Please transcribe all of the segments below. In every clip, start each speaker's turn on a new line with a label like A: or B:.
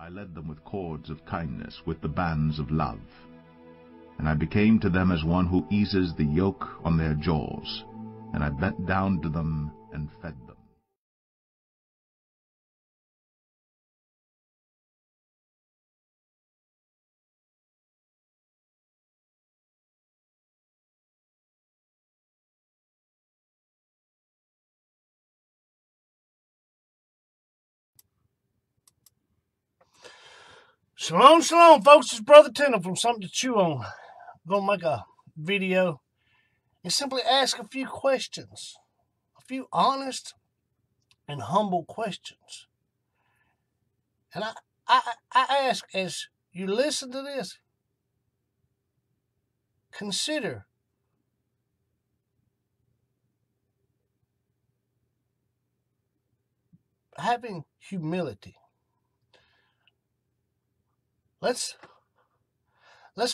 A: I led them with cords of kindness, with the bands of love. And I became to them as one who eases the yoke on their jaws, and I bent down to them and fed them.
B: Shalom, shalom, folks. It's Brother Tindall from Something to Chew On. I'm going to make a video and simply ask a few questions. A few honest and humble questions. And I ask, as you listen to this, consider having humility. Let's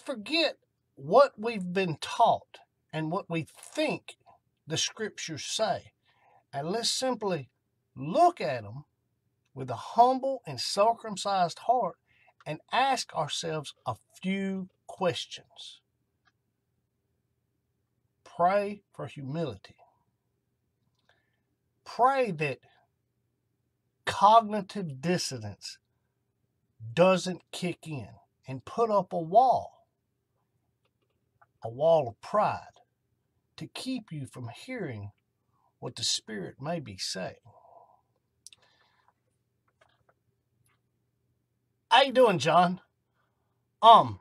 B: forget what we've been taught and what we think the scriptures say, and let's simply look at them with a humble and circumcised heart and ask ourselves a few questions. Pray for humility. Pray that cognitive dissonance doesn't kick in and put up a wall of pride to keep you from hearing what the Spirit may be saying. How you doing, John? But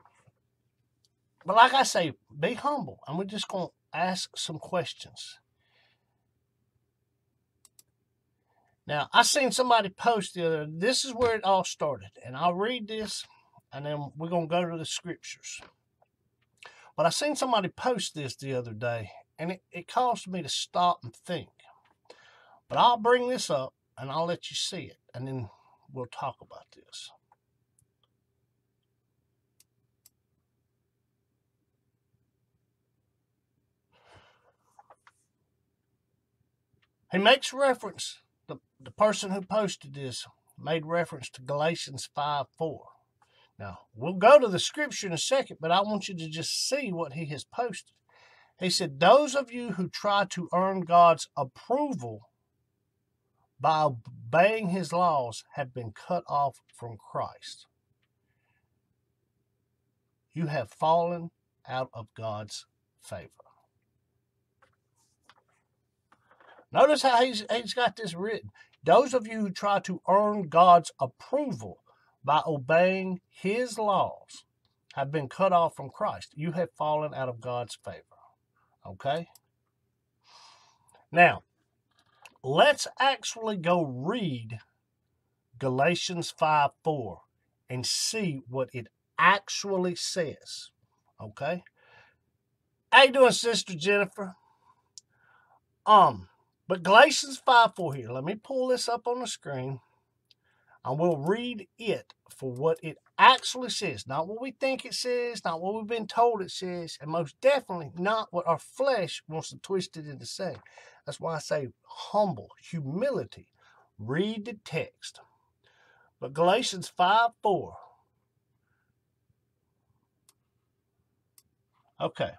B: like I say, be humble, and we're just going to ask some questions. Now, I seen somebody post the other, this is where it all started, and I'll read this, and then we're going to go to the scriptures. But I seen somebody post this the other day, and it caused me to stop and think. But I'll bring this up, and I'll let you see it, and then we'll talk about this. He makes reference, the person who posted this made reference to Galatians 5:4. Now, we'll go to the scripture in a second, but I want you to just see what he has posted. He said, those of you who try to earn God's approval by obeying his laws have been cut off from Christ. You have fallen out of God's favor. Notice how he's got this written. Those of you who try to earn God's approval by obeying his laws have been cut off from Christ. You have fallen out of God's favor. Okay? Now, let's actually go read Galatians 5:4 and see what it actually says. Okay? How you doing, Sister Jennifer? But Galatians 5:4 here, let me pull this up on the screen, and we'll read it for what it actually says. Not what we think it says, not what we've been told it says, and most definitely not what our flesh wants to twist it into saying. That's why I say humble, humility. Read the text. But Galatians 5:4. Okay.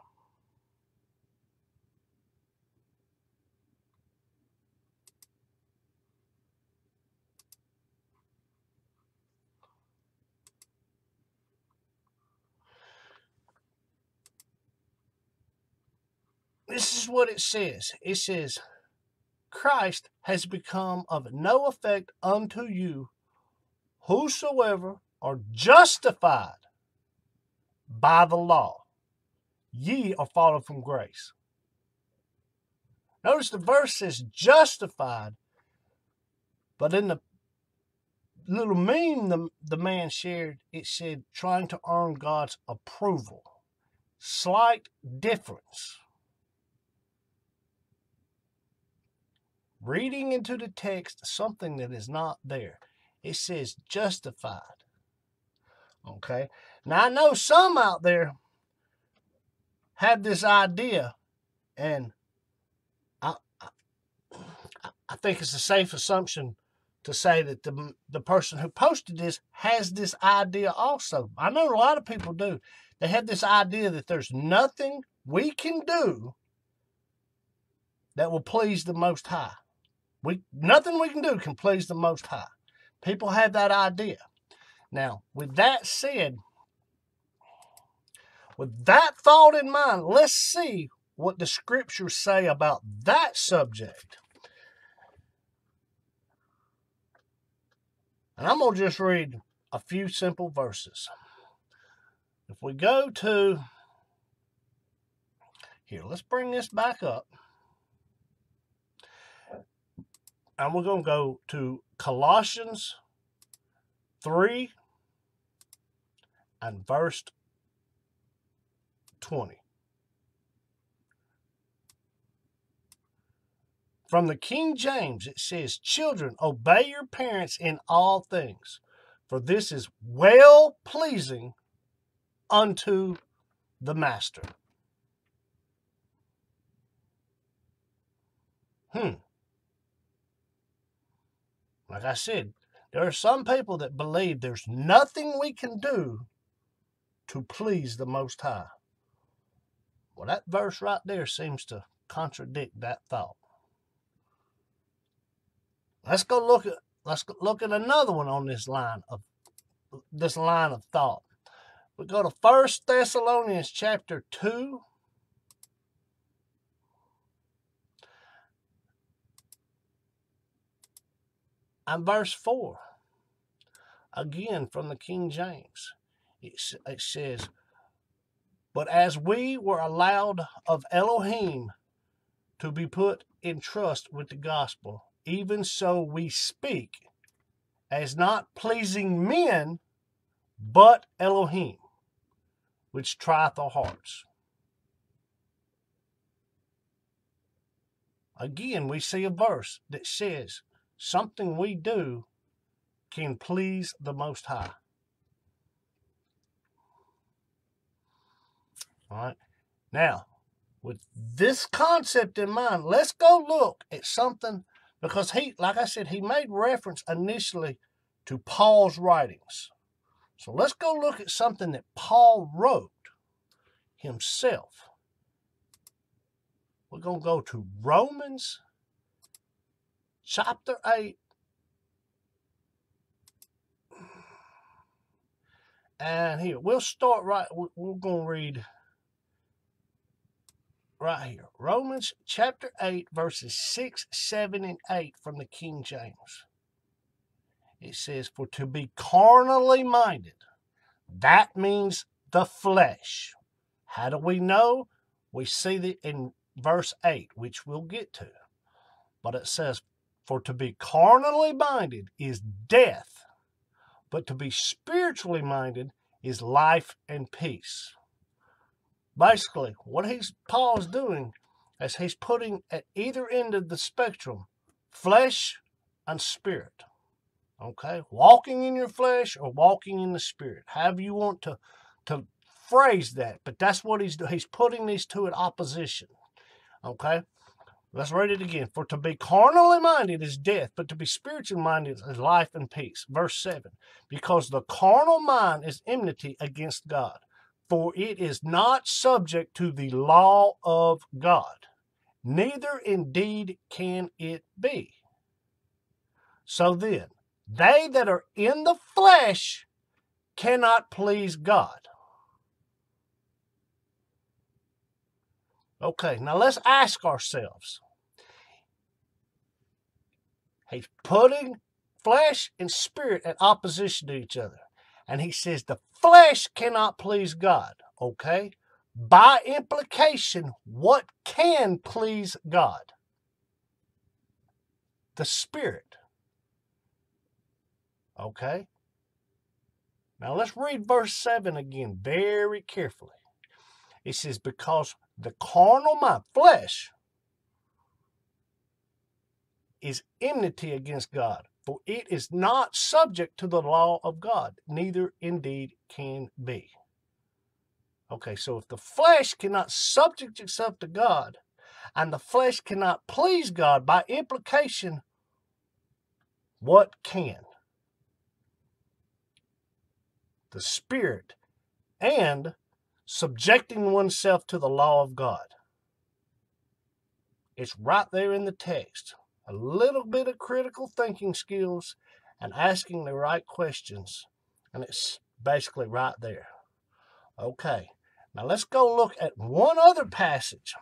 B: This is what it says. It says, Christ has become of no effect unto you, whosoever are justified by the law. Ye are fallen from grace. Notice the verse says justified, but in the little meme the man shared, it said trying to earn God's approval. Slight difference. Reading into the text something that is not there. It says justified. Okay? Now I know some out there have this idea, and I think it's a safe assumption to say that the person who posted this has this idea also. I know a lot of people do. They have this idea that there's nothing we can do that will please the Most High. Nothing we can do can please the Most High. People have that idea. Now, with that said, with that thought in mind, let's see what the scriptures say about that subject. And I'm going to just read a few simple verses. If we go to, here, let's bring this back up. And we're going to go to Colossians 3 and verse 20. From the King James, it says, "Children, obey your parents in all things, for this is well-pleasing unto the master." Like I said, there are some people that believe there's nothing we can do to please the Most High. Well, that verse right there seems to contradict that thought. Let's look at another one on this line of thought. We go to 1 Thessalonians chapter 2. And verse 4. Again from the King James. It says, "But as we were allowed of Elohim to be put in trust with the gospel, even so we speak, as not pleasing men, but Elohim, which trieth our hearts." Again, we see a verse that says something we do can please the Most High. All right. Now, with this concept in mind, let's go look at something, because like I said, he made reference initially to Paul's writings. So let's go look at something that Paul wrote himself. We're going to go to Romans chapter 8. And here, we'll start right, we're going to read right here. Romans chapter 8, verses 6, 7, and 8 from the King James. It says, "For to be carnally minded," that means the flesh. How do we know? We see that in verse 8, which we'll get to. But it says, "For to be carnally minded is death, but to be spiritually minded is life and peace." Basically, what Paul's doing is he's putting at either end of the spectrum flesh and spirit. Okay? Walking in your flesh or walking in the spirit. However you want to phrase that. But that's what he's doing. He's putting these two in opposition. Okay? Let's read it again. "For to be carnally minded is death, but to be spiritually minded is life and peace." Verse 7. "Because the carnal mind is enmity against God, for it is not subject to the law of God, neither indeed can it be. So then, they that are in the flesh cannot please God." Okay, now let's ask ourselves. He's putting flesh and spirit at opposition to each other. And he says the flesh cannot please God. Okay? By implication, what can please God? The spirit. Okay? Now let's read verse 7 again very carefully. It says, "Because the carnal mind," flesh, "is enmity against God, for it is not subject to the law of God, neither indeed can be." Okay, so if the flesh cannot subject itself to God, and the flesh cannot please God, by implication, What can? The Spirit and subjecting oneself to the law of God. It's right there in the text. A little bit of critical thinking skills and asking the right questions. And it's basically right there. Okay, now let's go look at one other passage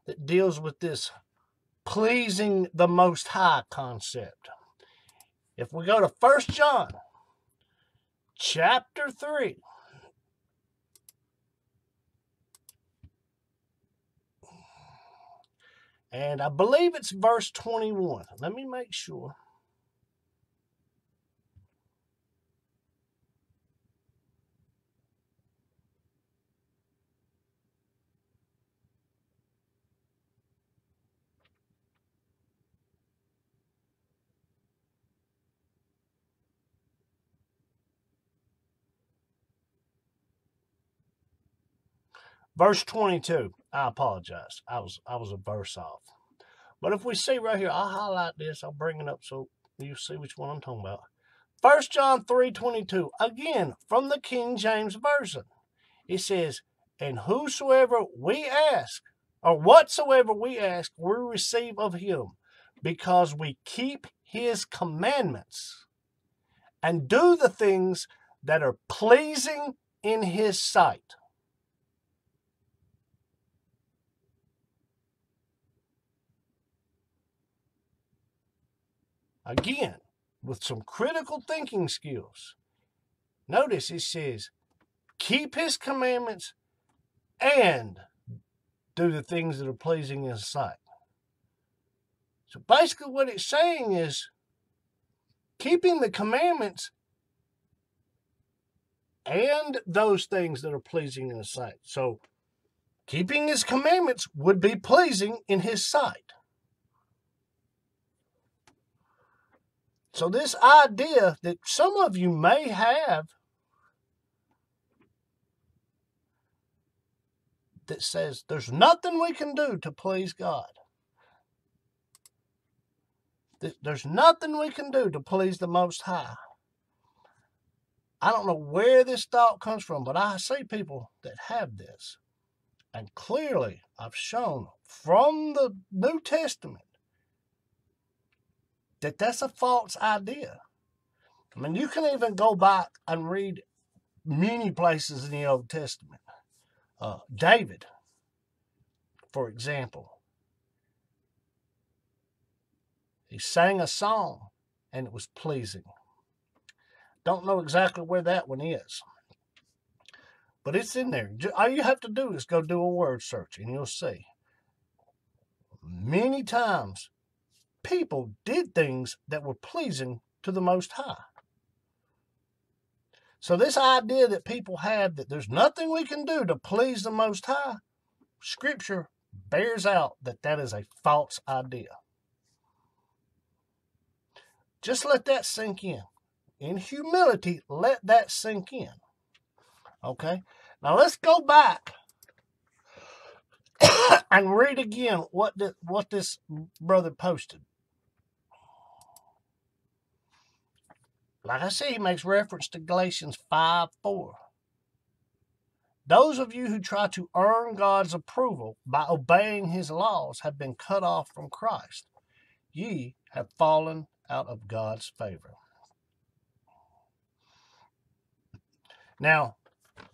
B: that deals with this pleasing the Most High concept. If we go to 1 John chapter 3, and I believe it's verse 21. Let me make sure. Verse 22. I apologize. I was a verse off. But if we see right here, I'll highlight this. I'll bring it up so you see which one I'm talking about. 1 John 3:22. Again, from the King James Version. It says, and whosoever we ask, or whatsoever we ask, we receive of him, because we keep his commandments and do the things that are pleasing in his sight. Again, with some critical thinking skills. Notice it says, keep his commandments and do the things that are pleasing in his sight. So basically what it's saying is keeping the commandments and those things that are pleasing in his sight. So keeping his commandments would be pleasing in his sight. So this idea that some of you may have that says there's nothing we can do to please God. There's nothing we can do to please the Most High. I don't know where this thought comes from, but I see people that have this. And clearly, I've shown from the New Testament that that's a false idea. I mean, you can even go back and read many places in the Old Testament. David, for example, he sang a song and it was pleasing. Don't know exactly where that one is, but it's in there. All you have to do is go do a word search and you'll see. Many times, people did things that were pleasing to the Most High. So this idea that people have that there's nothing we can do to please the Most High, Scripture bears out that that is a false idea. Just let that sink in. In humility, let that sink in. Okay? Now let's go back and read again what this brother posted. Like I said, he makes reference to Galatians 5:4. Those of you who try to earn God's approval by obeying his laws have been cut off from Christ. Ye have fallen out of God's favor. Now,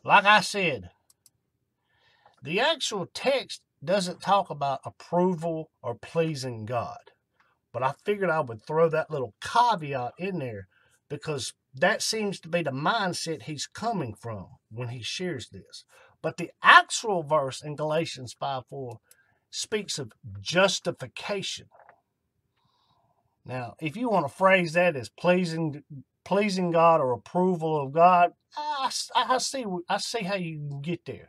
B: like I said, the actual text doesn't talk about approval or pleasing God. But I figured I would throw that little caveat in there because that seems to be the mindset he's coming from when he shares this. But the actual verse in Galatians 5:4 speaks of justification. Now, if you want to phrase that as pleasing God or approval of God, I see how you can get there.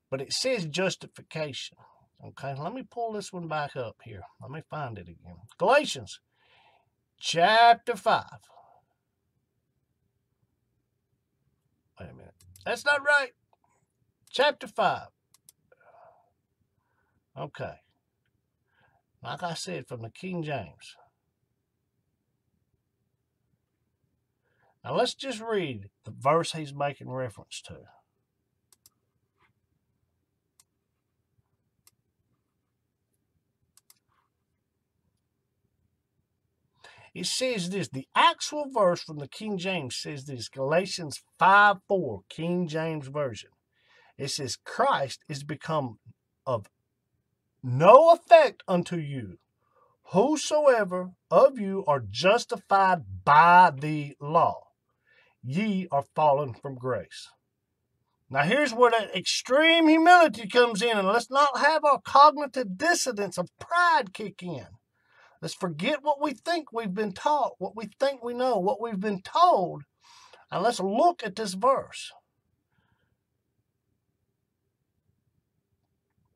B: But it says justification. Okay, let me pull this one back up here. Let me find it again. Galatians chapter 5. Wait a minute. That's not right. Chapter 5. Okay. Like I said, from the King James. Now let's just read the verse he's making reference to. It says this, the actual verse from the King James says this, Galatians 5:4, King James Version. It says, Christ is become of no effect unto you, whosoever of you are justified by the law, ye are fallen from grace. Now here's where that extreme humility comes in, and let's not have our cognitive dissonance of pride kick in. Let's forget what we think we've been taught, what we think we know, what we've been told, and let's look at this verse.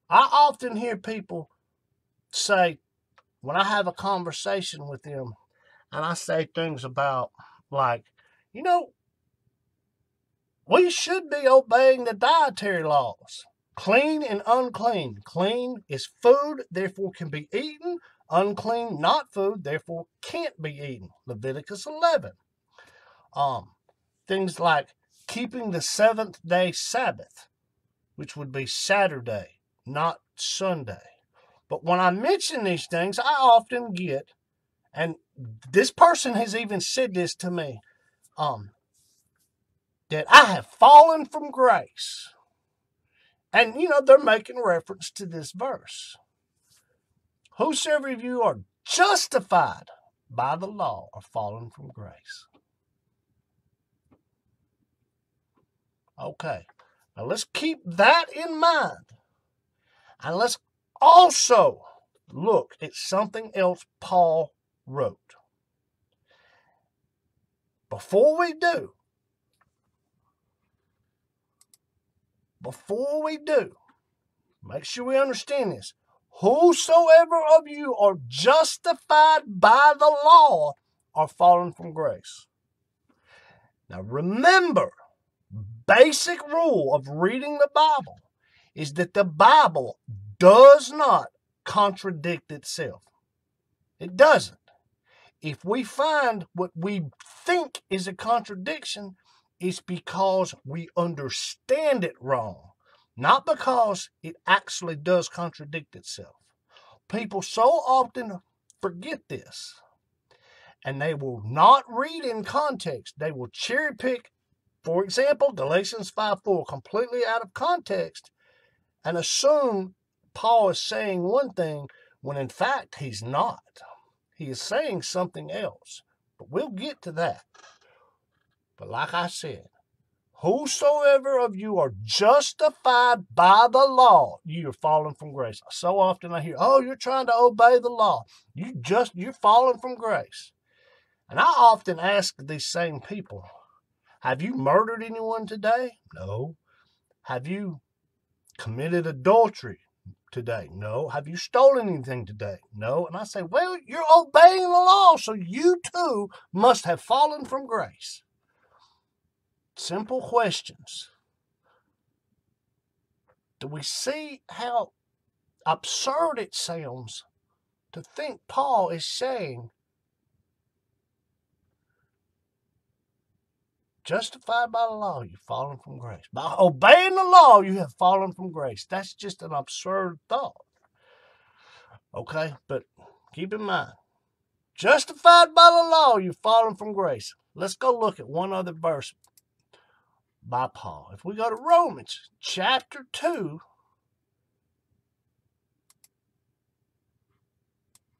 B: I often hear people say, when I have a conversation with them, and I say things about, like, we should be obeying the dietary laws. Clean and unclean. Clean is food, therefore can be eaten. Unclean, not food, therefore can't be eaten. Leviticus 11. Things like keeping the seventh-day Sabbath, which would be Saturday, not Sunday. But when I mention these things, I often get, and this person has even said this to me, that I have fallen from grace. And, they're making reference to this verse. Whosoever of you are justified by the law are fallen from grace. Okay, now let's keep that in mind. And let's also look at something else Paul wrote. Before we do, make sure we understand this. Whosoever of you are justified by the law are fallen from grace. Now remember, basic rule of reading the Bible is that the Bible does not contradict itself. It doesn't. If we find what we think is a contradiction, it's because we understand it wrong, not because it actually does contradict itself. People so often forget this, and they will not read in context. They will cherry pick, for example, Galatians 5:4, completely out of context, and assume Paul is saying one thing when in fact he's not. He is saying something else, but we'll get to that. But like I said, whosoever of you are justified by the law, you are fallen from grace. So often I hear, oh, you're trying to obey the law. You're fallen from grace. And I often ask these same people, have you murdered anyone today? No. Have you committed adultery today? No. Have you stolen anything today? No. And I say, well, you're obeying the law, so you too must have fallen from grace. Simple questions. Do we see how absurd it sounds to think Paul is saying, justified by the law, you've fallen from grace. By obeying the law, you have fallen from grace. That's just an absurd thought. Okay, but keep in mind, justified by the law, you've fallen from grace. Let's go look at one other verse by Paul. If we go to Romans chapter 2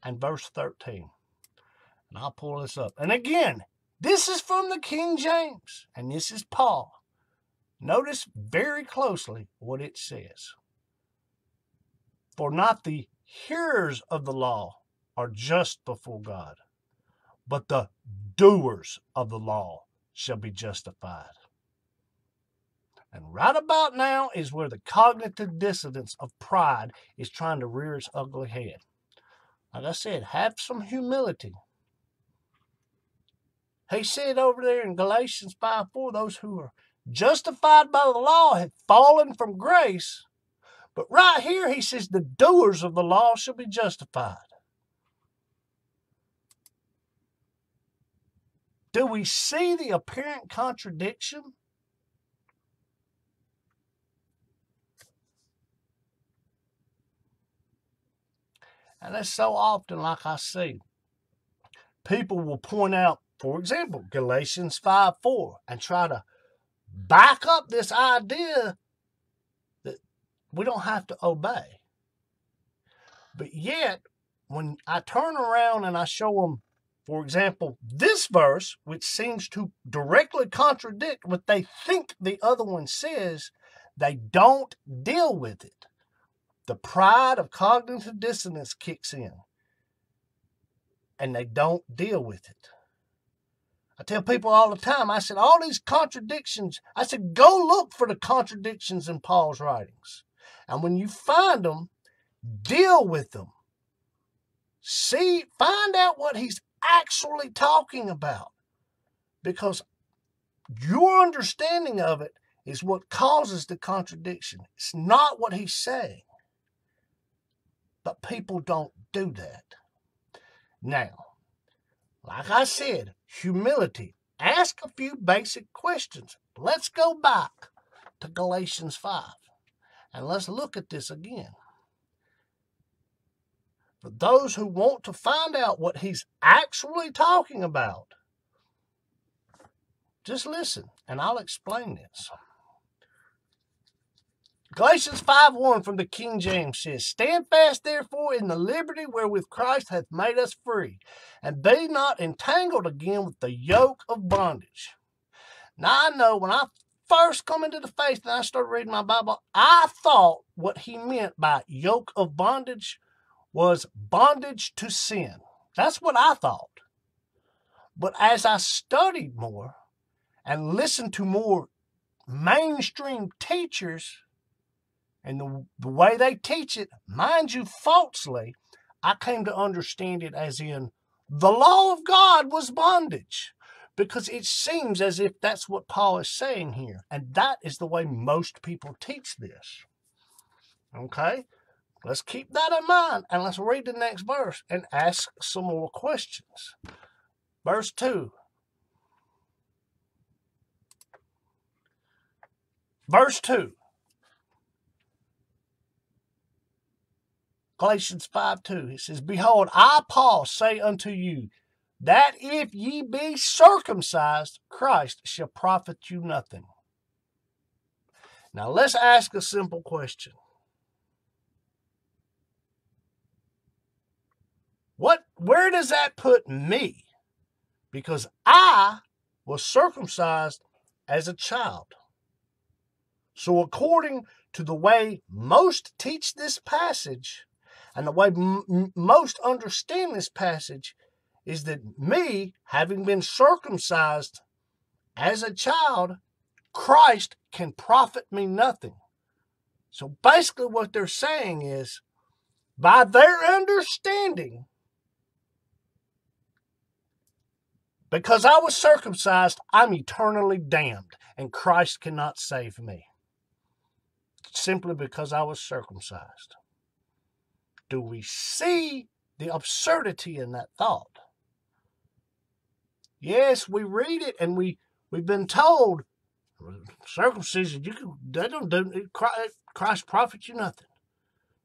B: and verse 13. And I'll pull this up. And again, this is from the King James, and this is Paul. Notice very closely what it says. For not the hearers of the law are just before God, but the doers of the law shall be justified. And right about now is where the cognitive dissonance of pride is trying to rear its ugly head. Like I said, have some humility. He said over there in Galatians 5:4, those who are justified by the law have fallen from grace. But right here he says the doers of the law shall be justified. Do we see the apparent contradiction? And that's so often, like I see, people will point out, for example, Galatians 5:4, and try to back up this idea that we don't have to obey. But yet, when I turn around and I show them, for example, this verse, which seems to directly contradict what they think the other one says, they don't deal with it. The pride of cognitive dissonance kicks in, and they don't deal with it. I tell people all the time, I said, all these contradictions, I said, go look for the contradictions in Paul's writings. And when you find them, deal with them. See, find out what he's actually talking about. Because your understanding of it is what causes the contradiction. It's not what he's saying. But people don't do that. Now, like I said, humility. Ask a few basic questions. Let's go back to Galatians 5. And let's look at this again. For those who want to find out what he's actually talking about, just listen, and I'll explain this. Galatians 5:1 from the King James says, Stand fast, therefore, in the liberty wherewith Christ hath made us free, and be not entangled again with the yoke of bondage. Now, I know when I first come into the faith and I started reading my Bible, I thought what he meant by yoke of bondage was bondage to sin. That's what I thought. But as I studied more and listened to more mainstream teachers, and the way they teach it, mind you, falsely, I came to understand it as in the law of God was bondage. Because it seems as if that's what Paul is saying here. And that is the way most people teach this. Okay? Let's keep that in mind. And let's read the next verse and ask some more questions. Verse 2. Verse 2. Galatians 5:2, it says, Behold, I, Paul, say unto you, that if ye be circumcised, Christ shall profit you nothing. Now let's ask a simple question. Where does that put me? Because I was circumcised as a child. So according to the way most teach this passage, and the way most understand this passage, is that me, having been circumcised as a child, Christ can profit me nothing. So basically what they're saying is, by their understanding, because I was circumcised, I'm eternally damned, and Christ cannot save me. Simply because I was circumcised. Do we see the absurdity in that thought? Yes, we read it and we've been told circumcision, they don't do Christ profits you nothing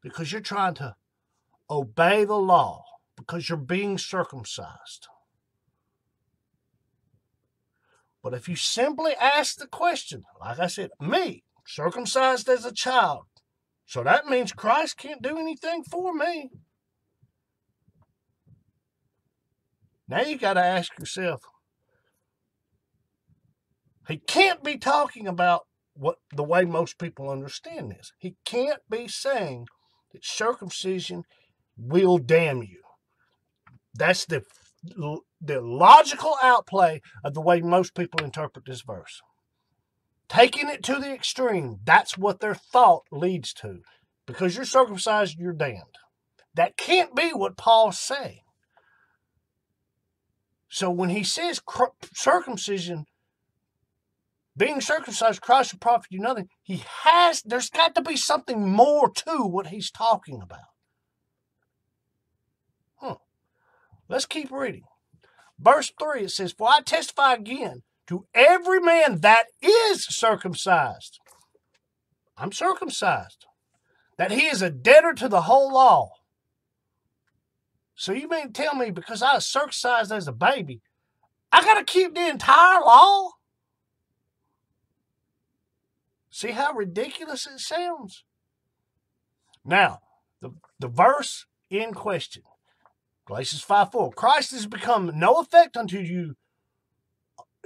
B: because you're trying to obey the law because you're being circumcised. But if you simply ask the question, like I said, me, circumcised as a child, so that means Christ can't do anything for me. Now you got to ask yourself, he can't be talking about the way most people understand this. He can't be saying that circumcision will damn you. That's the logical outplay of the way most people interpret this verse. Taking it to the extreme, that's what their thought leads to. Because you're circumcised, you're damned. That can't be what Paul's saying. So when he says circumcision, being circumcised, Christ will profit you nothing, there's got to be something more to what he's talking about. Let's keep reading. Verse 3, it says, "For I testify again to every man that is circumcised," I'm circumcised, "that he is a debtor to the whole law." So you mean to tell me because I was circumcised as a baby, I got to keep the entire law? See how ridiculous it sounds? Now, the verse in question, Galatians 5:4, "Christ has become no effect unto you,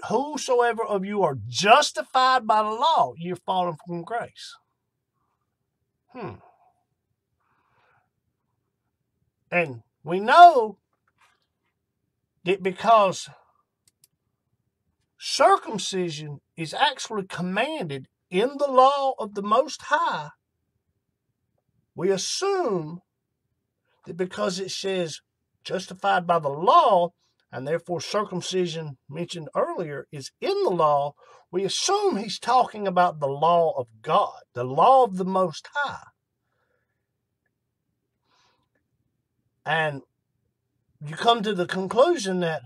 B: whosoever of you are justified by the law, you're fallen from grace." And we know that because circumcision is actually commanded in the law of the Most High, we assume that because it says justified by the law, and therefore circumcision mentioned earlier is in the law, we assume he's talking about the law of God, the law of the Most High. And you come to the conclusion that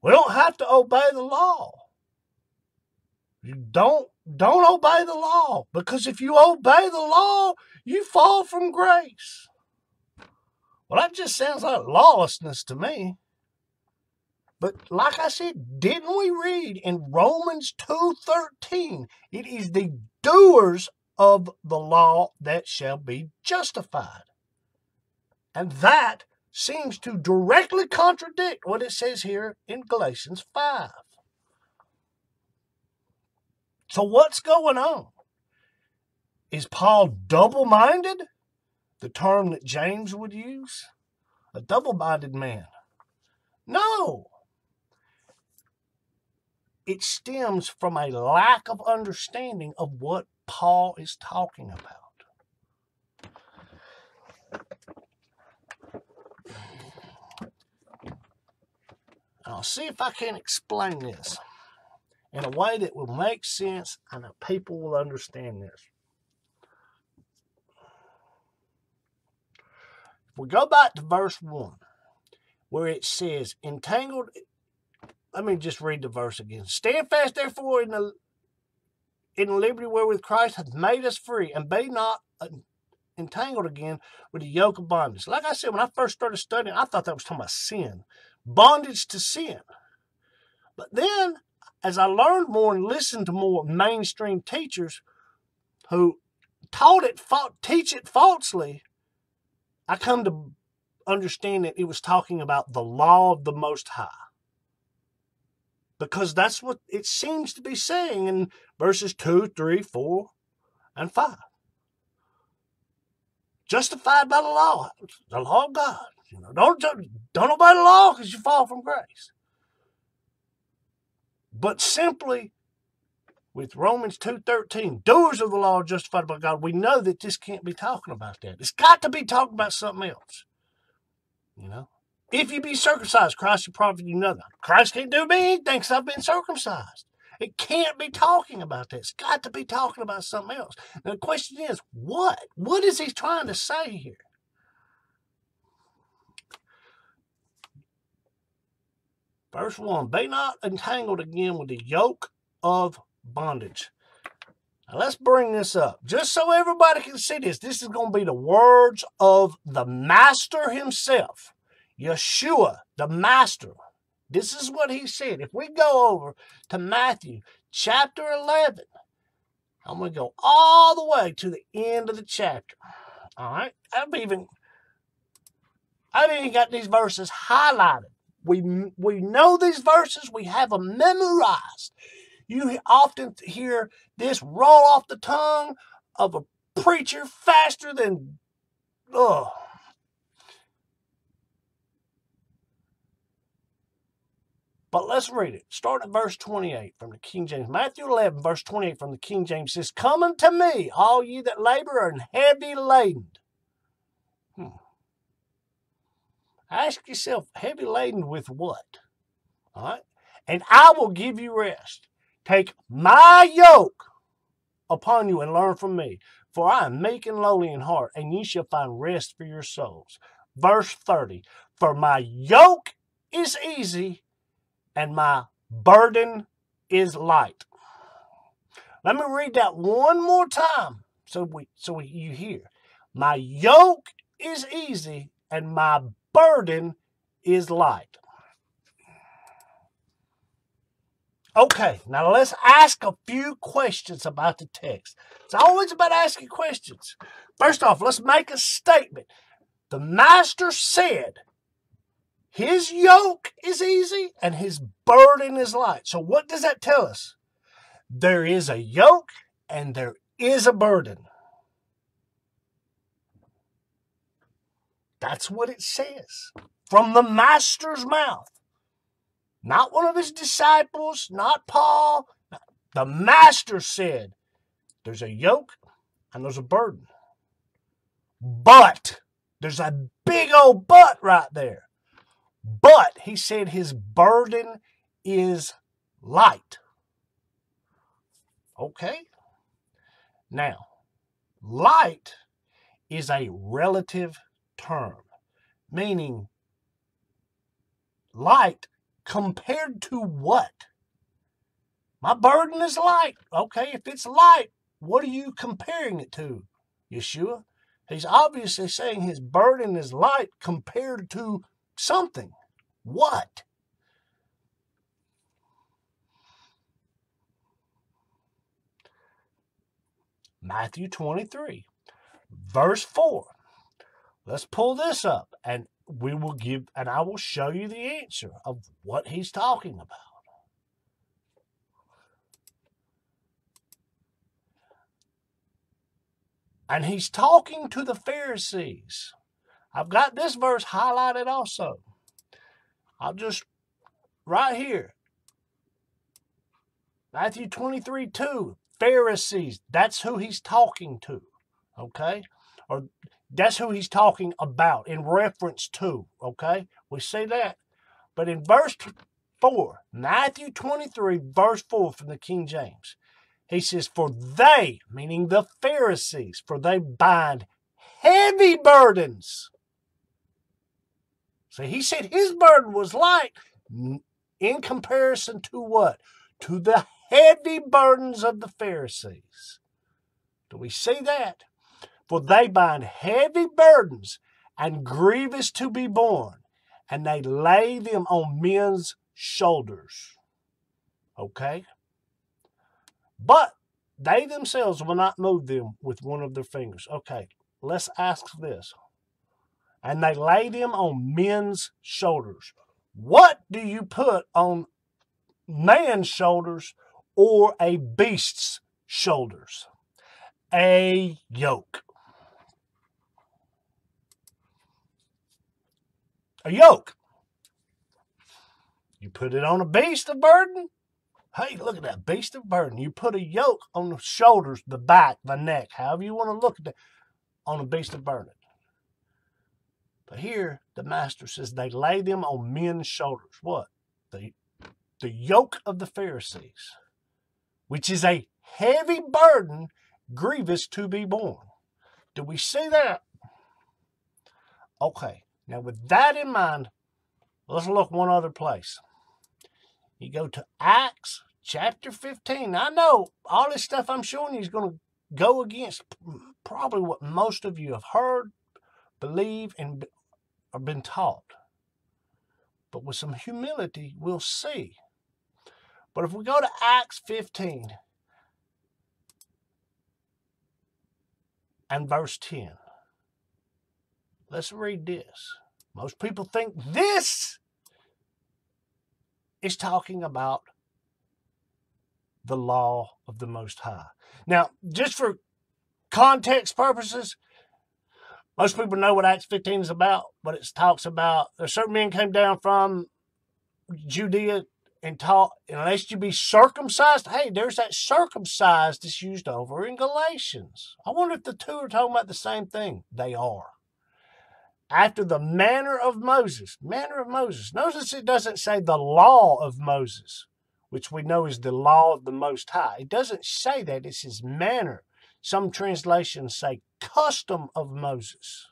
B: we don't have to obey the law. You don't obey the law, because if you obey the law, you fall from grace. Well, that just sounds like lawlessness to me. But like I said, didn't we read in Romans 2:13, it is the doers of the law that shall be justified? And that seems to directly contradict what it says here in Galatians 5. So what's going on? Is Paul double-minded? The term that James would use? A double-minded man? No. It stems from a lack of understanding of what Paul is talking about. I'll see if I can explain this in a way that will make sense and that people will understand this. If we go back to verse 1, where it says, entangled, let me just read the verse again. "Stand fast, therefore, in the liberty wherewith Christ hath made us free, and be not entangled again with the yoke of bondage." Like I said, when I first started studying, I thought that was talking about sin, bondage to sin. But then, as I learned more and listened to more mainstream teachers who teach it falsely, I come to understand that it was talking about the law of the Most High. Because that's what it seems to be saying in verses 2, 3, 4, and 5. Justified by the law of God. Don't obey the law because you fall from grace. But simply with Romans 2:13, doers of the law are justified by God, we know that this can't be talking about that. It's got to be talking about something else. If you be circumcised, Christ your prophet, you know that. Christ can't do me anything because I've been circumcised. It can't be talking about that. It's got to be talking about something else. Now the question is, what? What is he trying to say here? Verse 1, "Be not entangled again with the yoke of bondage." Now let's bring this up. Just so everybody can see this, this is going to be the words of the Master himself. Yeshua, the Master. This is what he said. If we go over to Matthew chapter 11, I'm going to go all the way to the end of the chapter. All right? I've even got these verses highlighted. We know these verses. We have them memorized. You often hear this roll off the tongue of a preacher faster than, But let's read it. Start at verse 28 from the King James. Matthew 11, verse 28 from the King James says, "Come unto me, all ye that labor and heavy laden." Ask yourself, heavy laden with what? All right? "And I will give you rest. Take my yoke upon you and learn from me. For I am meek and lowly in heart, and ye shall find rest for your souls. verse 30. For my yoke is easy and my burden is light. Let me read that one more time so you hear. My yoke is easy and my burden is light. Okay, now let's ask a few questions about the text. It's always about asking questions. First off, let's make a statement. The master said his yoke is easy and his burden is light. So what does that tell us? There is a yoke and there is a burden. That's what it says from the master's mouth. Not one of his disciples, not Paul. The master said there's a yoke and there's a burden. But, there's a big old but right there. But, he said his burden is light. Okay? Now, light is a relative term, meaning light compared to what? My burden is light. Okay, if it's light, what are you comparing it to, Yeshua? He's obviously saying his burden is light compared to something. What? Matthew 23, verse 4. Let's pull this up and I will show you the answer of what he's talking about. And he's talking to the Pharisees. I've got this verse highlighted also. I'll just, right here. Matthew 23:2. Pharisees. That's who he's talking to. Okay? Or that's who he's talking about in reference to. Okay? We see that. But in verse 4, Matthew 23, verse 4 from the King James, he says, for they, meaning the Pharisees, for they bind heavy burdens. See, he said his burden was light in comparison to what? To the heavy burdens of the Pharisees. Do we see that? For they bind heavy burdens and grievous to be borne, and they lay them on men's shoulders. Okay? But they themselves will not move them with one of their fingers. Okay, let's ask this. And they lay them on men's shoulders. What do you put on man's shoulders or a beast's shoulders? A yoke. A yoke. You put it on a beast of burden. Hey, look at that beast of burden. You put a yoke on the shoulders, the back, the neck, however you want to look at it, on a beast of burden. But here, the master says they lay them on men's shoulders. What? The yoke of the Pharisees, which is a heavy burden, grievous to be borne. Do we see that? Okay, now with that in mind, let's look one other place. You go to Acts chapter 15. I know all this stuff I'm showing you is going to go against probably what most of you have heard, believe, and have been taught. But with some humility, we'll see. But if we go to Acts 15 and verse 10, let's read this. Most people think this is talking about the law of the Most High. Now, just for context purposes, most people know what Acts 15 is about, but it talks about certain men came down from Judea and taught, unless you be circumcised. Hey, there's that circumcised that's used over in Galatians. I wonder if the two are talking about the same thing. They are. After the manner of Moses. Manner of Moses. Notice it doesn't say the law of Moses, which we know is the law of the Most High. It doesn't say that. It's his manner. Some translations say custom of Moses.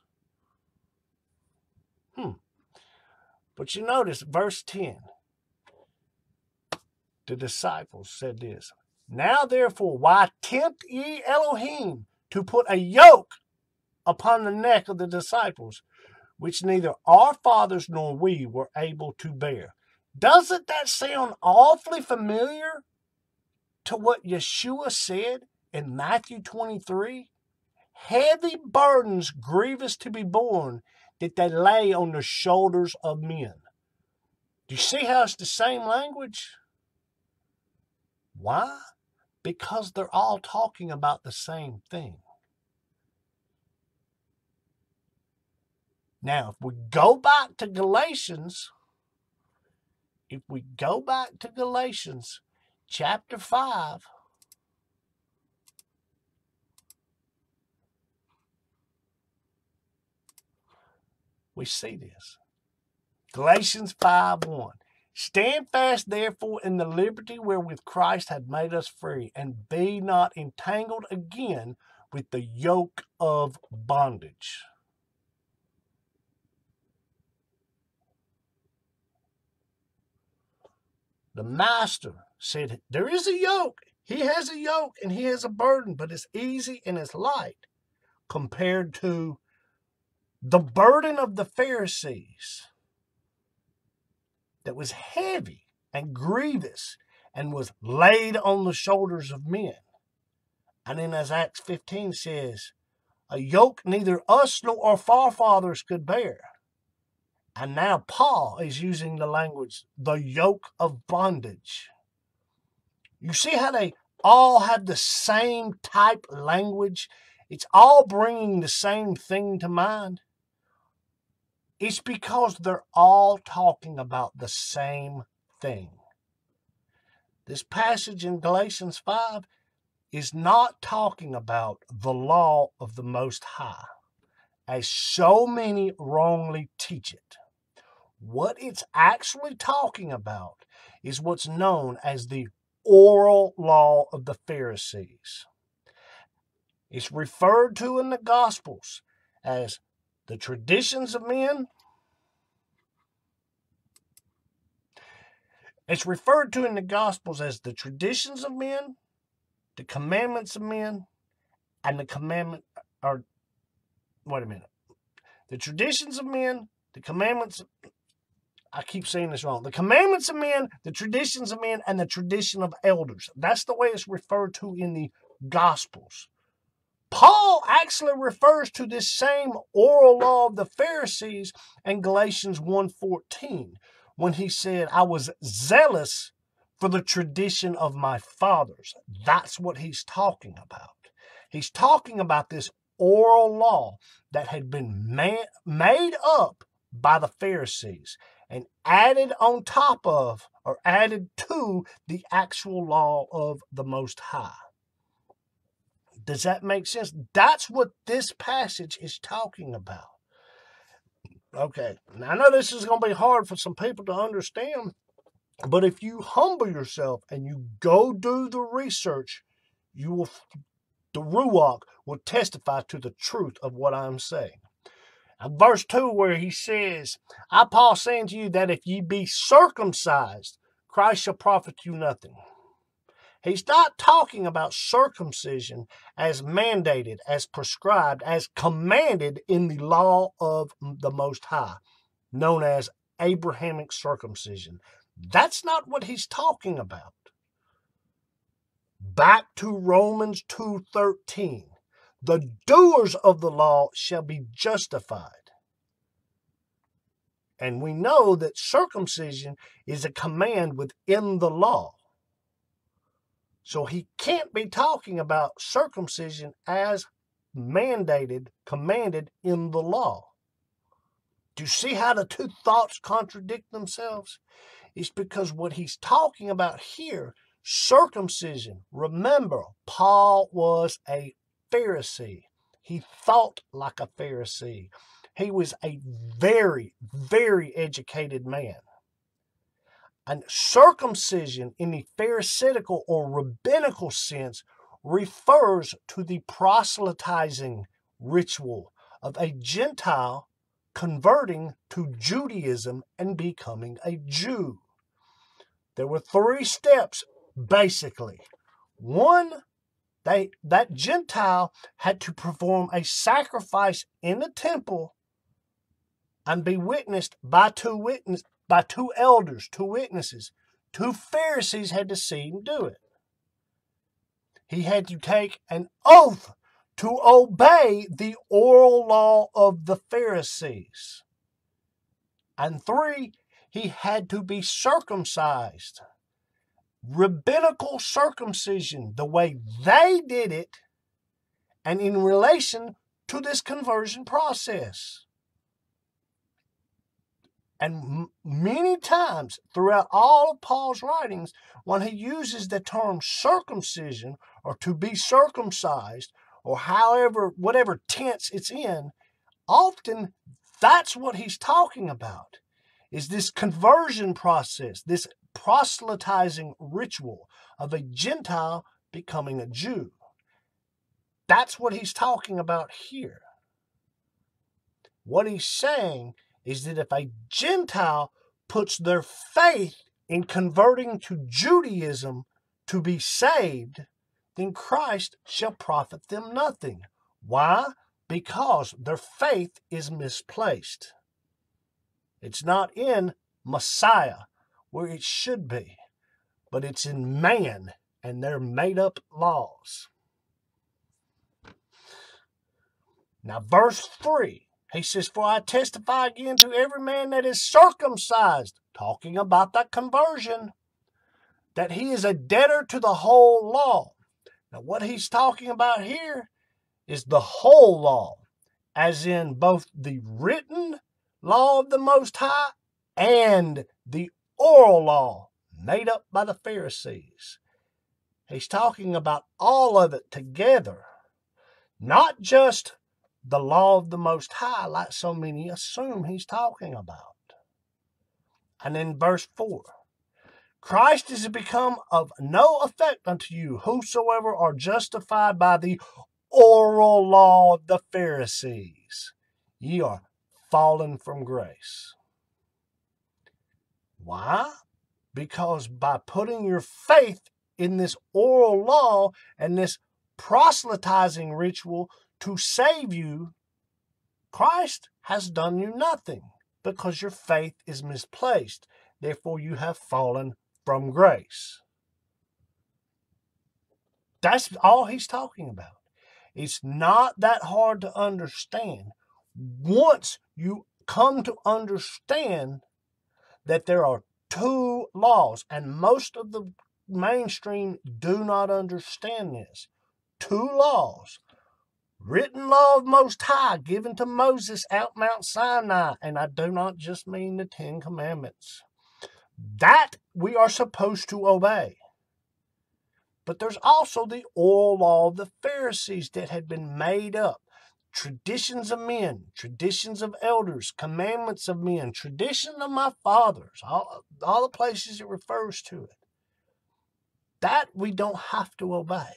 B: But you notice verse 10. The disciples said this. Now therefore, why tempt ye Elohim to put a yoke upon the neck of the disciples, which neither our fathers nor we were able to bear? Doesn't that sound awfully familiar to what Yeshua said in Matthew 23? Heavy burdens grievous to be borne, that they lay on the shoulders of men. Do you see how it's the same language? Why? Because they're all talking about the same thing. Now, if we go back to Galatians, chapter 5, we see this. Galatians 5:1. Stand fast, therefore, in the liberty wherewith Christ hath made us free, and be not entangled again with the yoke of bondage. The master said, there is a yoke. He has a yoke and he has a burden, but it's easy and it's light compared to the burden of the Pharisees that was heavy and grievous and was laid on the shoulders of men. And then as Acts 15 says, a yoke neither us nor our forefathers could bear. And now Paul is using the language, the yoke of bondage. You see how they all have the same type language? It's all bringing the same thing to mind. It's because they're all talking about the same thing. This passage in Galatians 5 is not talking about the law of the Most High, as so many wrongly teach it. What it's actually talking about is what's known as the oral law of the Pharisees. It's referred to in the Gospels as the traditions of men. It's referred to in the Gospels as the traditions of men, the commandments of men, and the commandment, or, wait a minute. The traditions of men, the commandments, I keep saying this wrong. The commandments of men, the traditions of men, and the tradition of elders. That's the way it's referred to in the Gospels. Paul actually refers to this same oral law of the Pharisees in Galatians 1:14 when he said, I was zealous for the tradition of my fathers. That's what he's talking about. He's talking about this oral law that had been made up by the Pharisees and added on top of, or added to, the actual law of the Most High. Does that make sense? That's what this passage is talking about. Okay, now I know this is going to be hard for some people to understand, but if you humble yourself and you go do the research, the Ruach will testify to the truth of what I'm saying. And verse 2 where he says, I, Paul, say unto you that if ye be circumcised, Christ shall profit you nothing. He's not talking about circumcision as mandated, as prescribed, as commanded in the law of the Most High, known as Abrahamic circumcision. That's not what he's talking about. Back to Romans 2:13. The doers of the law shall be justified. And we know that circumcision is a command within the law. So he can't be talking about circumcision as mandated, commanded in the law. Do you see how the two thoughts contradict themselves? It's because what he's talking about here, circumcision. Remember, Paul was a Pharisee. He thought like a Pharisee. He was a very, very educated man. And circumcision in the Pharisaical or rabbinical sense refers to the proselytizing ritual of a Gentile converting to Judaism and becoming a Jew. There were 3 steps, basically. One, that Gentile had to perform a sacrifice in the temple and be witnessed by two elders, 2 witnesses. 2 Pharisees had to see him do it. He had to take an oath to obey the oral law of the Pharisees. And 3, he had to be circumcised. Rabbinical circumcision, the way they did it, and in relation to this conversion process. And many times throughout all of Paul's writings, when he uses the term circumcision or to be circumcised, or whatever tense it's in, often that's what he's talking about, is this conversion process, this proselytizing ritual of a Gentile becoming a Jew. That's what he's talking about here. What he's saying is that if a Gentile puts their faith in converting to Judaism to be saved, then Christ shall profit them nothing. Why? Because their faith is misplaced. It's not in Messiah where it should be, but it's in man and their made-up laws. Now, verse 3. He says, "For I testify again to every man that is circumcised," talking about that conversion, "that he is a debtor to the whole law." Now, what he's talking about here is the whole law, as in both the written law of the Most High and the oral law made up by the Pharisees. He's talking about all of it together, not just the law of the Most High, like so many assume he's talking about. And then verse 4, "Christ is become of no effect unto you, whosoever are justified by the oral law of the Pharisees. Ye are fallen from grace." Why? Because by putting your faith in this oral law and this proselytizing ritual to save you, Christ has done you nothing, because your faith is misplaced. Therefore, you have fallen from grace. That's all he's talking about. It's not that hard to understand. Once you come to understand that there are 2 laws, and most of the mainstream do not understand this. 2 laws. Written law of Most High given to Moses out Mount Sinai, and I do not just mean the 10 Commandments. That we are supposed to obey. But there's also the oral law of the Pharisees that had been made up. Traditions of men, traditions of elders, commandments of men, tradition of my fathers, all the places it refers to it. That we don't have to obey.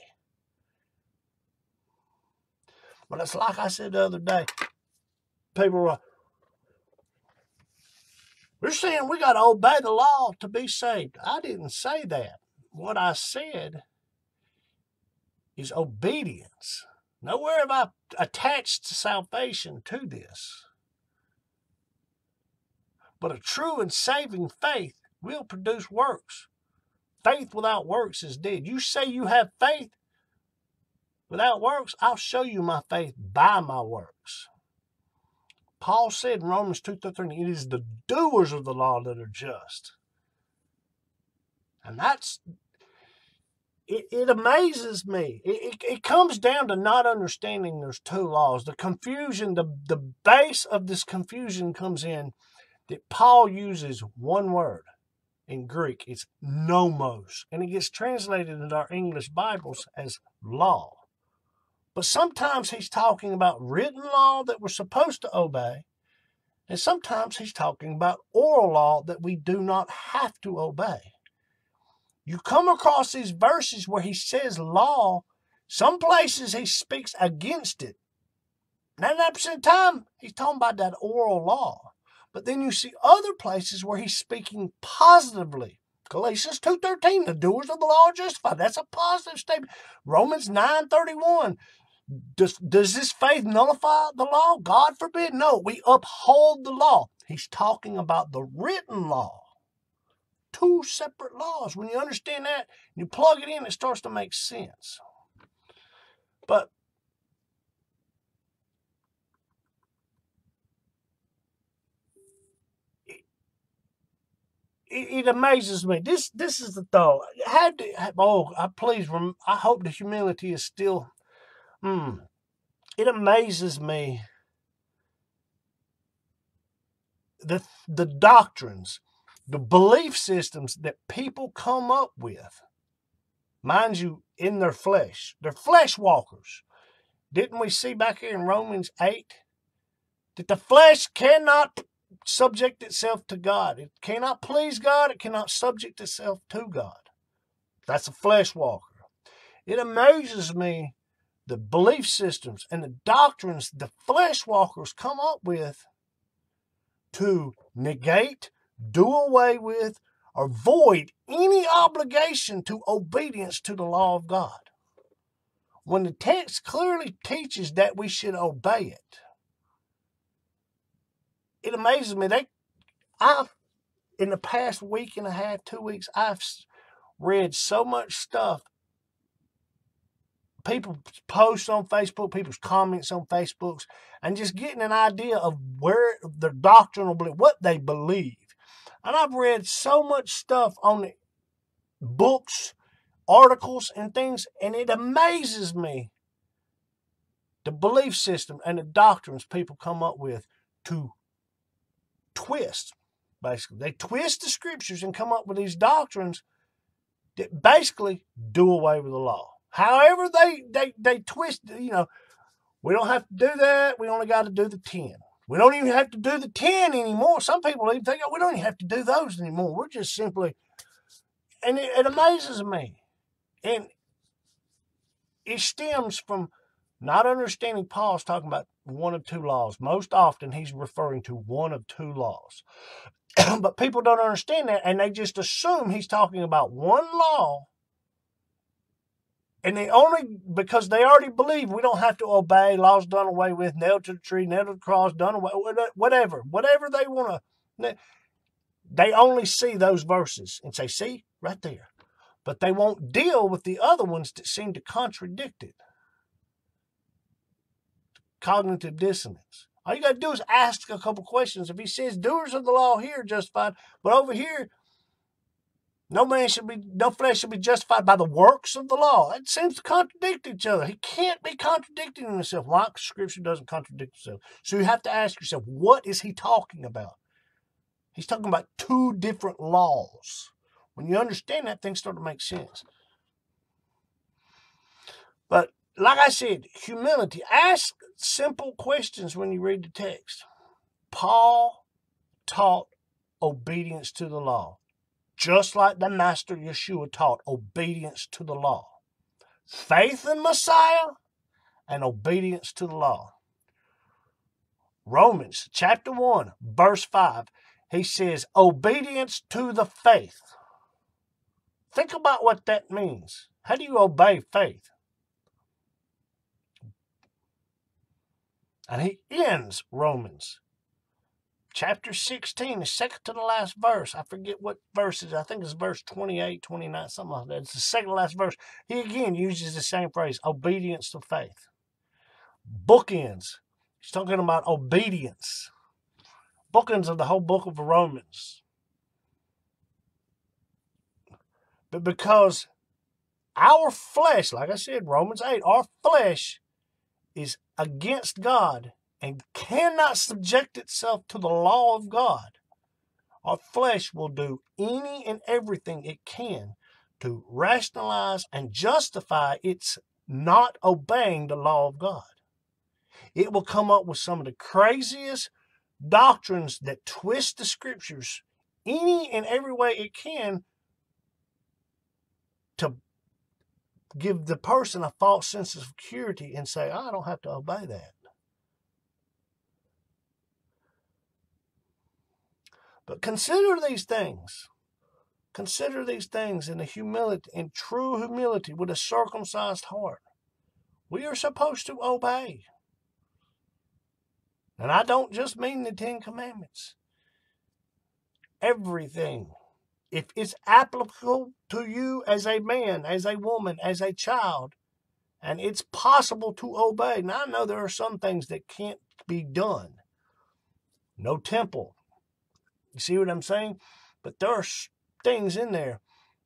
B: But it's like I said the other day, people were, "You're saying we got to obey the law to be saved." I didn't say that. What I said is obedience. Nowhere have I attached salvation to this. But a true and saving faith will produce works. Faith without works is dead. You say you have faith without works, I'll show you my faith by my works. Paul said in Romans 2:13, "It is the doers of the law that are just." And it amazes me. It comes down to not understanding there's 2 laws. The confusion, the base of this confusion comes in that Paul uses one word in Greek. It's nomos. And it gets translated into our English Bibles as law. But sometimes he's talking about written law that we're supposed to obey. And sometimes he's talking about oral law that we do not have to obey. You come across these verses where he says law. Some places he speaks against it. 99% of the time, he's talking about that oral law. But then you see other places where he's speaking positively. Galatians 2:13, the doers of the law are justified. That's a positive statement. Romans 9:31. Does this faith nullify the law? God forbid. No, we uphold the law. He's talking about the written law. Two separate laws. When you understand that, you plug it in, it starts to make sense. But it amazes me. This is the thought. I hope the humility is still. It amazes me. The doctrines, the belief systems that people come up with, mind you, in their flesh. They're flesh walkers. Didn't we see back here in Romans 8 that the flesh cannot subject itself to God? It cannot please God. It cannot subject itself to God. That's a flesh walker. It amazes me the belief systems and the doctrines the flesh walkers come up with to negate, do away with, or void any obligation to obedience to the law of God. When the text clearly teaches that we should obey it, it amazes me. In the past week and a half, 2 weeks, I've read so much stuff. People post on Facebook, people's comments on Facebooks, and just getting an idea of where their doctrinal belief, what they believe. And I've read so much stuff on the books, articles, and things, and it amazes me the belief system and the doctrines people come up with to twist. Basically, they twist the scriptures and come up with these doctrines that basically do away with the law. However they twist, we don't have to do that. We only got to do the 10. We don't even have to do the 10 anymore. Some people even think, we don't even have to do those anymore. We're just simply, and it amazes me. And it stems from not understanding Paul's talking about one of two laws. Most often he's referring to one of two laws. But people don't understand that, and they just assume he's talking about one law. And because they already believe we don't have to obey, laws done away with, nailed to the tree, nailed to the cross, done away, whatever they want to. They only see those verses and say, see, right there. But they won't deal with the other ones that seem to contradict it. Cognitive dissonance. All you got to do is ask a couple questions. If he says doers of the law here are justified, but over here, no flesh should be justified by the works of the law. It seems to contradict each other. He can't be contradicting himself. Why? Scripture doesn't contradict itself. So you have to ask yourself, what is he talking about? He's talking about two different laws. When you understand that, things start to make sense. But like I said, humility. Ask simple questions when you read the text. Paul taught obedience to the law, just like the Master Yeshua taught obedience to the law. Faith in Messiah and obedience to the law. Romans chapter 1, verse 5, he says, obedience to the faith. Think about what that means. How do you obey faith? And he ends Romans chapter 16, the second to the last verse. I forget what verse it is. I think it's verse 28, 29, something like that. It's the second to last verse. He again uses the same phrase, obedience to faith. Bookends. He's talking about obedience. Bookends of the whole book of Romans. But because our flesh, like I said, Romans 8, our flesh is against God and cannot subject itself to the law of God, our flesh will do any and everything it can to rationalize and justify its not obeying the law of God. It will come up with some of the craziest doctrines that twist the scriptures any and every way it can to give the person a false sense of security and say, I don't have to obey that. But consider these things. Consider these things in humility, in true humility, with a circumcised heart. We are supposed to obey. And I don't just mean the 10 Commandments. Everything. If it's applicable to you as a man, as a woman, as a child, and it's possible to obey. Now, I know there are some things that can't be done. No temple. You see what I'm saying? But there are things in there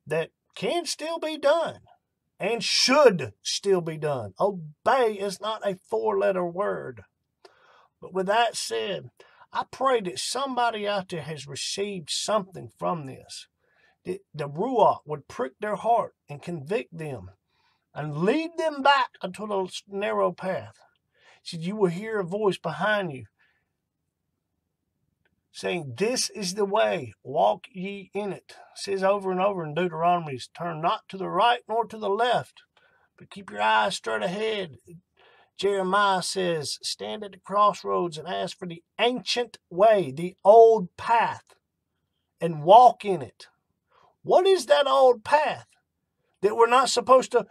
B: that can still be done and should still be done. Obey is not a 4-letter word. But with that said, I pray that somebody out there has received something from this. That the Ruach would prick their heart and convict them and lead them back unto the narrow path. He said, you will hear a voice behind you saying, this is the way, walk ye in it. It says over and over in Deuteronomy, turn not to the right nor to the left, but keep your eyes straight ahead. Jeremiah says, stand at the crossroads and ask for the ancient way, the old path, and walk in it. What is that old path that we're not supposed to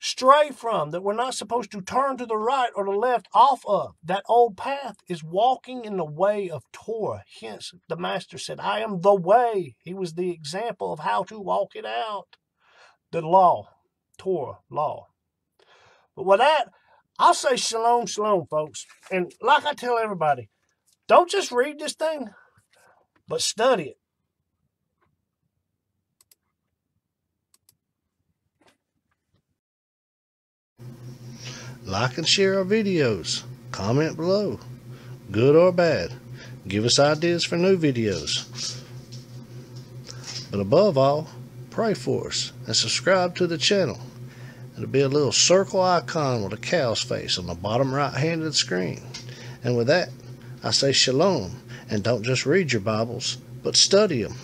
B: stray from, that we're not supposed to turn to the right or the left off of? That old path is walking in the way of Torah. Hence, the Master said, I am the way. He was the example of how to walk it out. The law, Torah, law. But with that, I'll say shalom, shalom, folks. And like I tell everybody, don't just read this thing, but study it. Like and share our videos. Comment below, good or bad. Give us ideas for new videos. But above all, pray for us and subscribe to the channel. It'll be a little circle icon with a cow's face on the bottom right hand of the screen. And with that, I say shalom, and don't just read your Bibles, but study them.